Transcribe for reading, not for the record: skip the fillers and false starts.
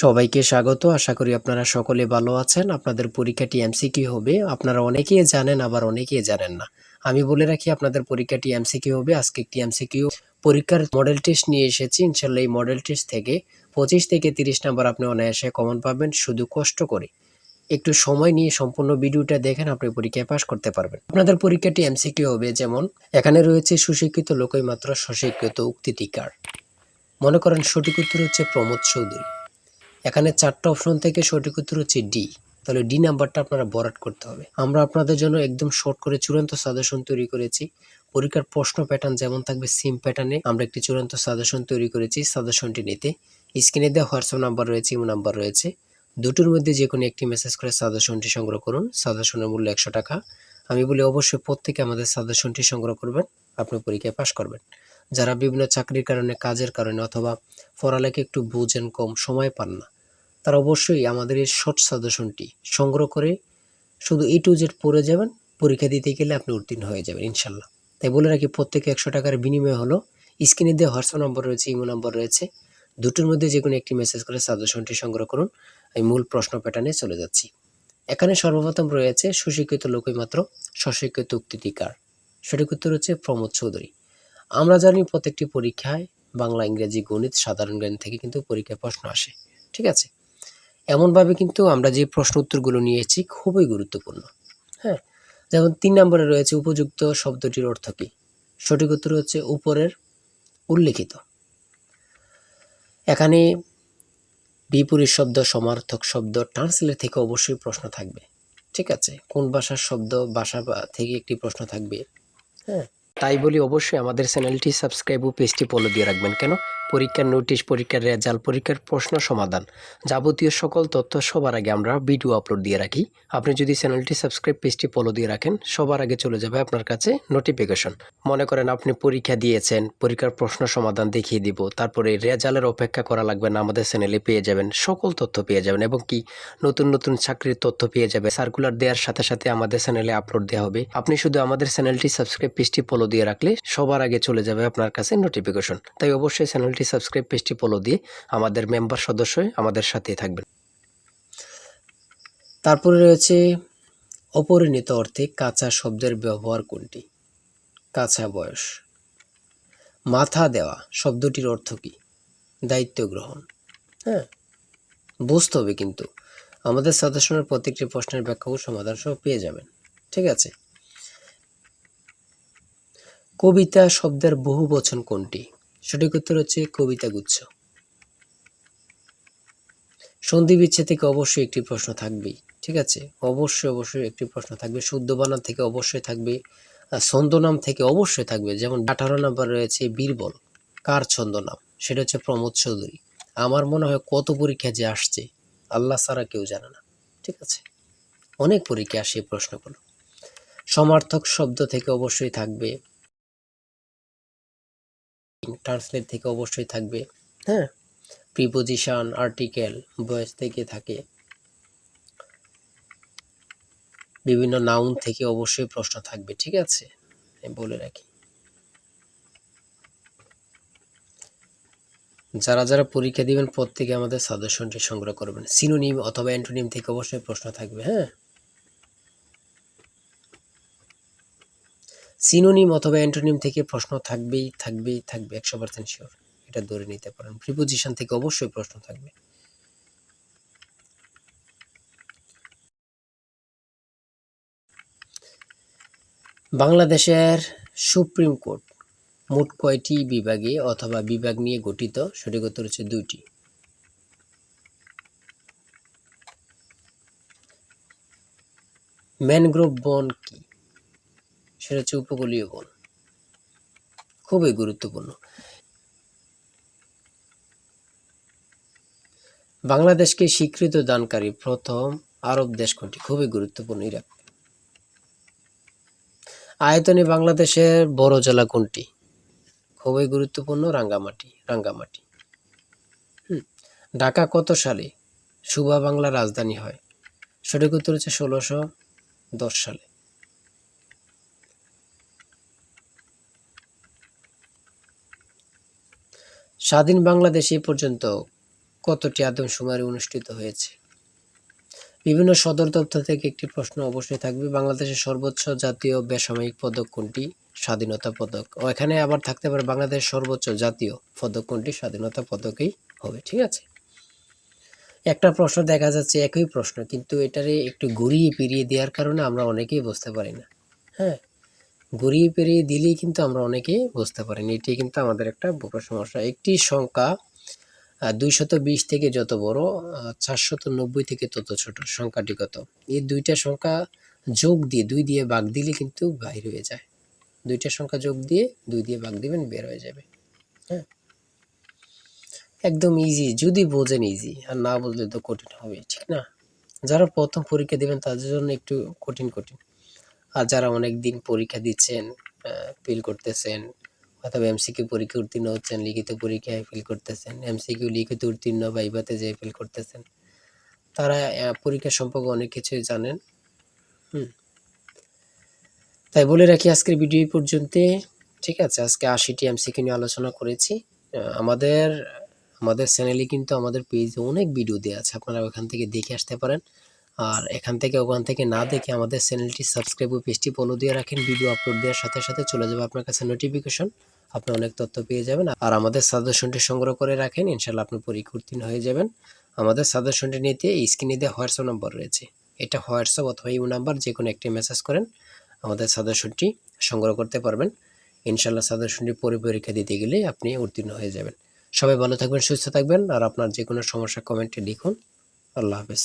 সবাইকে স্বাগত। আশা করি আপনারা সকলে ভালো আছেন। আপনাদের পরীক্ষাটি এমসিকিউ হবে। আপনারা অনেকেই জানেন, আবার অনেকেই জানেন না। আমি বলে রাখি আপনাদের পরীক্ষাটি এমসিকিউ হবে। আজকে একটি এমসিকিউ পরীক্ষার মডেল টেস্ট নিয়ে এসেছি। ইনশাআল্লাহ এই মডেল টেস্ট থেকে 25 থেকে 30 নাম্বার আপনি অনায়াসে কমন পাবেন। শুধু কষ্ট করে একটু সময় নিয়ে সম্পূর্ণ ভিডিওটা দেখেন, আপনি পরীক্ষায় পাস করতে পারবেন। আপনাদের পরীক্ষাটি এমসিকিউ হবে যেমন এখানে রয়েছে সুশিক্ষিত লোকই মাত্র স্বশিক্ষিত উক্তিটি কার। মনে করেন সঠিক উত্তর হচ্ছে প্রমোদ চৌধুরী। এখানে 4টা অপশন থেকে সঠিক উত্তর হচ্ছে ডি। তাহলে ডি নাম্বারটা আপনারা বরাট করতে হবে। আমরা আপনাদের জন্য একদম শর্ট করে চূড়ান্ত সাজেশন তৈরি করেছি। পরীক্ষার প্রশ্ন প্যাটার্ন যেমন থাকবে সেম প্যাটার্নে আমরা একটি চূড়ান্ত সাজেশন তৈরি করেছি। সাজেশনটি নিতে স্ক্রিনে দেওয়া হোয়াটসঅ্যাপ নাম্বার রয়েছে, ইমো নাম্বার রয়েছে। দুটোর মধ্যে যে কোনো একটি মেসেজ করে সাজেশনটি সংগ্রহ করুন। সাজেশনের মূল্য 100 টাকা। আমি বলি অবশ্যই প্রত্যেকে আমাদের সাজেশনটি সংগ্রহ করবেন, আপনি পরীক্ষায় পাশ করবেন। যারা বিভিন্ন চাকরির কারণে, কাজের কারণে অথবা পড়ালেখা একটু বুঝেন, কম সময় পান না, তারা অবশ্যই আমাদের এই শর্ট সাজেশনটি সংগ্রহ করে শুধু A to Z পড়ে যাবেন। পরীক্ষা দিতে গেলে আপনি উত্তীর্ণ হয়ে যাবেন ইনশাল্লাহ। তাই বলে রাখি প্রত্যেকে 100 টাকার বিনিময় হলো। স্ক্রিনে দেওয়া হোয়াটসঅ্যাপ নম্বর রয়েছে, ইমো নম্বর রয়েছে। দুটোর মধ্যে যে কোনো একটি মেসেজ করে সাজেশনটি সংগ্রহ করুন। আমি মূল প্রশ্ন প্যাটার্নে চলে যাচ্ছি। এখানে সর্বপ্রথম রয়েছে সুশিক্ষিত লোকই মাত্র স্বশিক্ষিত উক্তিটি কার। সঠিক উত্তর হচ্ছে প্রমোদ চৌধুরী। আমরা জানি প্রত্যেকটি পরীক্ষায় বাংলা, ইংরেজি, গণিত, সাধারণ জ্ঞান থেকে কিন্তু পরীক্ষায় প্রশ্ন আসে। ঠিক আছে, এমনভাবে কিন্তু আমরা যে প্রশ্ন উত্তরগুলো নিয়েছি খুবই গুরুত্বপূর্ণ। হ্যাঁ, যেমন 3 নম্বরে রয়েছে উপযুক্ত শব্দটির অর্থ কী। সঠিক উত্তর হচ্ছে উপরের উল্লেখিত। এখানে বিপরীত শব্দ, সমার্থক শব্দ, ট্রান্সলেট থেকে অবশ্যই প্রশ্ন থাকবে। ঠিক আছে, কোন ভাষার শব্দ, ভাষা থেকে একটি প্রশ্ন থাকবে। হ্যাঁ, তাই বলি অবশ্যই আমাদের চ্যানেলটি সাবস্ক্রাইব ও পেজটি ফলো দিয়ে রাখবেন। কেন? পরীক্ষার নোটিশ, পরীক্ষার রেজাল্ট, পরীক্ষার প্রশ্ন সমাধান, যাবতীয় সকল তথ্য সবার আগে আমরা ভিডিও আপলোড দিয়ে রাখি। আপনি যদি চ্যানেলটি সাবস্ক্রাইব, পেজটি ফলো দিয়ে রাখেন, সবার আগে চলে যাবে আপনার কাছে নোটিফিকেশন। মনে করেন আপনি পরীক্ষা দিয়েছেন, পরীক্ষার প্রশ্ন সমাধান দেখিয়ে দিব, তারপরে রেজাল্টের অপেক্ষা করা লাগবে না, আমাদের চ্যানেলে পেয়ে যাবেন, সকল তথ্য পেয়ে যাবেন এবং কি নতুন নতুন চাকরির তথ্য পেয়ে যাবে। সার্কুলার দেওয়ার সাথে সাথে আমাদের চ্যানেলে আপলোড দেওয়া হবে। আপনি শুধু আমাদের চ্যানেলটি সাবস্ক্রাইব, পেজটি ফলো দিয়ে রাখলে সবার আগে চলে যাবে আপনার কাছে নোটিফিকেশন। তাই অবশ্যই চ্যানেলটি সাবস্ক্রাইব, পেজটি ফলো দিয়ে আমাদের মেম্বার সদস্য হয়ে আমাদের সাথেই থাকবেন। তারপরে রয়েছে অপরিণত অর্থে কাঁচা শব্দের ব্যবহার কোনটি। কাঁচা বয়স। মাথা দেওয়া শব্দটির অর্থ কী। দায়িত্ব গ্রহণ। হ্যাঁ, বুঝতে হবে কিন্তু আমাদের সাজেশনের প্রত্যেকটি প্রশ্নের ব্যাখ্যা ও সমাধান সহ পেয়ে যাবেন। ঠিক আছে, কবিতা শব্দের বহু বচন কোনটি। সঠিক উত্তর হচ্ছে কবিতা গুচ্ছ। সন্ধি বিচ্ছেদ থেকে অবশ্যই একটি প্রশ্ন থাকবেই। ঠিক আছে, অবশ্যই একটি প্রশ্ন থাকবে। শুদ্ধ বানান থেকে অবশ্যই থাকবে। ছন্দনাম থেকে অবশ্যই থাকবে। যেমন 18 নাম্বার রয়েছে বীরবল, কার ছন্দনাম। সেটা হচ্ছে প্রমোদ চৌধুরী। আমার মনে হয় কত পরীক্ষা যে আসছে আল্লাহ ছাড়া কেউ জানে না। ঠিক আছে, অনেক পরীক্ষা আসে এই প্রশ্নগুলো। সমার্থক শব্দ থেকে অবশ্যই থাকবে। ট্রান্সলেট থেকে অবশ্যই থাকবে। হ্যাঁ, প্রিপোজিশন, আর্টিকেল, ভয়েস থেকে থাকে। বিভিন্ন নাউন থেকে অবশ্যই প্রশ্ন থাকবে। ঠিক আছে, আমি বলে রাখি। যারা যারা পরীক্ষা দিবেন প্রত্যেকে আমাদের সাজেশনটি সংগ্রহ করবেন। সিনোনিম অথবা অ্যান্টোনিম থেকে অবশ্যই প্রশ্ন থাকবে। হ্যাঁ, সিনোনিম অথবা অ্যান্টোনিম থেকে প্রশ্ন থাকবেই 100% শিওর, এটা ধরে নিতে পারেন। প্রিপোজিশন থেকে অবশ্যই প্রশ্ন থাকবে। বাংলাদেশের সুপ্রিম কোর্ট মোট কয়টি বিভাগে অথবা বিভাগ নিয়ে গঠিত। সঠিক উত্তর হচ্ছে 2টি। ম্যানগ্রোভ বন কি। সেটা হচ্ছে উপকূলীয় বন। খুবই গুরুত্বপূর্ণ। বাংলাদেশকে স্বীকৃতি দানকারী প্রথম আরব দেশ কোনটি। খুবই গুরুত্বপূর্ণ। ইরাক। আয়তনে বাংলাদেশের বড় জেলা কোনটি। খুবই গুরুত্বপূর্ণ। রাঙ্গামাটি। ঢাকা কত সালে সুবা বাংলার রাজধানী হয়। সঠিক উত্তর হচ্ছে 1610 সালে। স্বাধীন বাংলাদেশ এ পর্যন্ত কতটি আদমশুমারি অনুষ্ঠিত হয়েছে? বিভিন্ন সদর দপ্তর থেকে একটি প্রশ্ন অবশ্যই থাকবে। বাংলাদেশের সর্বোচ্চ জাতীয় বেসামরিক পদক কোনটি? স্বাধীনতা পদক। ও এখানে আবার থাকতে পারে বাংলাদেশের সর্বোচ্চ জাতীয় পদক কোনটি? স্বাধীনতা পদকই হবে। ঠিক আছে? একটা প্রশ্ন দেখা যাচ্ছে একই প্রশ্ন, কিন্তু এটারে একটু ঘুরিয়ে ফিরিয়ে দেওয়ার কারণে আমরা অনেকেই বুঝতে পারি না। হ্যাঁ? ঘুরিয়ে ফিরিয়ে দিলেই কিন্তু আমরা অনেকেই বুঝতে পারি না। এটি কিন্তু আমাদের একটা বড় সমস্যা। একটি সংখ্যা ২২০ থেকে যত বড়, ৪৯০ থেকে তত ছোট। সংখ্যাটি কত? এই ২টা সংখ্যা যোগ দিয়ে ২ দিয়ে ভাগ দিলে কিন্তু বাইর হয়ে যায়। ২টা সংখ্যা যোগ দিয়ে ২ দিয়ে ভাগ দিবেন, বের হয়ে যাবে। হ্যাঁ? একদম ইজি, যদি বোঝেন ইজি, আর না বুঝলে তো কঠিন হবেই, ঠিক না? যারা প্রথম পরীক্ষা দিবেন তাদের জন্য একটু কঠিন। আর যারা অনেকদিন পরীক্ষা দিচ্ছেন, ফেল করতেছেন, অথবা এমসিকিউ পরীক্ষা উত্তীর্ণ হচ্ছেন, লিখিত পরীক্ষায় ফেল করতেছেন, এমসিকিউ লিখিত উত্তীর্ণ ভাইভাতে যেয়ে ফেল করতেছেন, তারা পরীক্ষা সম্পর্কে অনেক কিছুই জানেন। তাই বলে রাখি আজকের ভিডিও এই পর্যন্তই। ঠিক আছে? আজকে ৮০টি এমসিকিউ নিয়ে আলোচনা করেছি। আমাদের আমাদের চ্যানেলে কিন্তু আমাদের পেজে অনেক ভিডিও দেয়া আছে। আপনারা ওখান থেকে দেখে আসতে পারেন। আর এখান থেকে ওখান থেকে না দেখে আমাদের চ্যানেলটি সাবস্ক্রাইব ও পেজটি ফলো দিয়ে রাখেন। ভিডিও আপলোড দেওয়ার সাথে সাথে চলে যাবে আপনার কাছে নোটিফিকেশন। আপনি অনেক তথ্য পেয়ে যাবেন। আর আমাদের সাজেশনটি সংগ্রহ করে রাখেন। ইনশাআল্লাহ আপনি পরীক্ষা উত্তীর্ণ হয়ে যাবেন। আমাদের সাজেশনটি নিতে স্ক্রিনে দেওয়া হোয়াটসঅ্যাপ নম্বর রয়েছে। এটা হোয়াটসঅ্যাপ অথবা ইমো নাম্বার যেকোনো একটি মেসেজ করেন। আমাদের সাজেশনটি সংগ্রহ করতে পারবেন। ইনশাআল্লাহ সাজেশনটি পরীক্ষা দিতে গেলে আপনি উত্তীর্ণ হয়ে যাবেন। সবাই ভালো থাকবেন, সুস্থ থাকবেন। আর আপনার যে কোনো সমস্যা কমেন্টে লিখুন। আল্লাহ হাফেজ।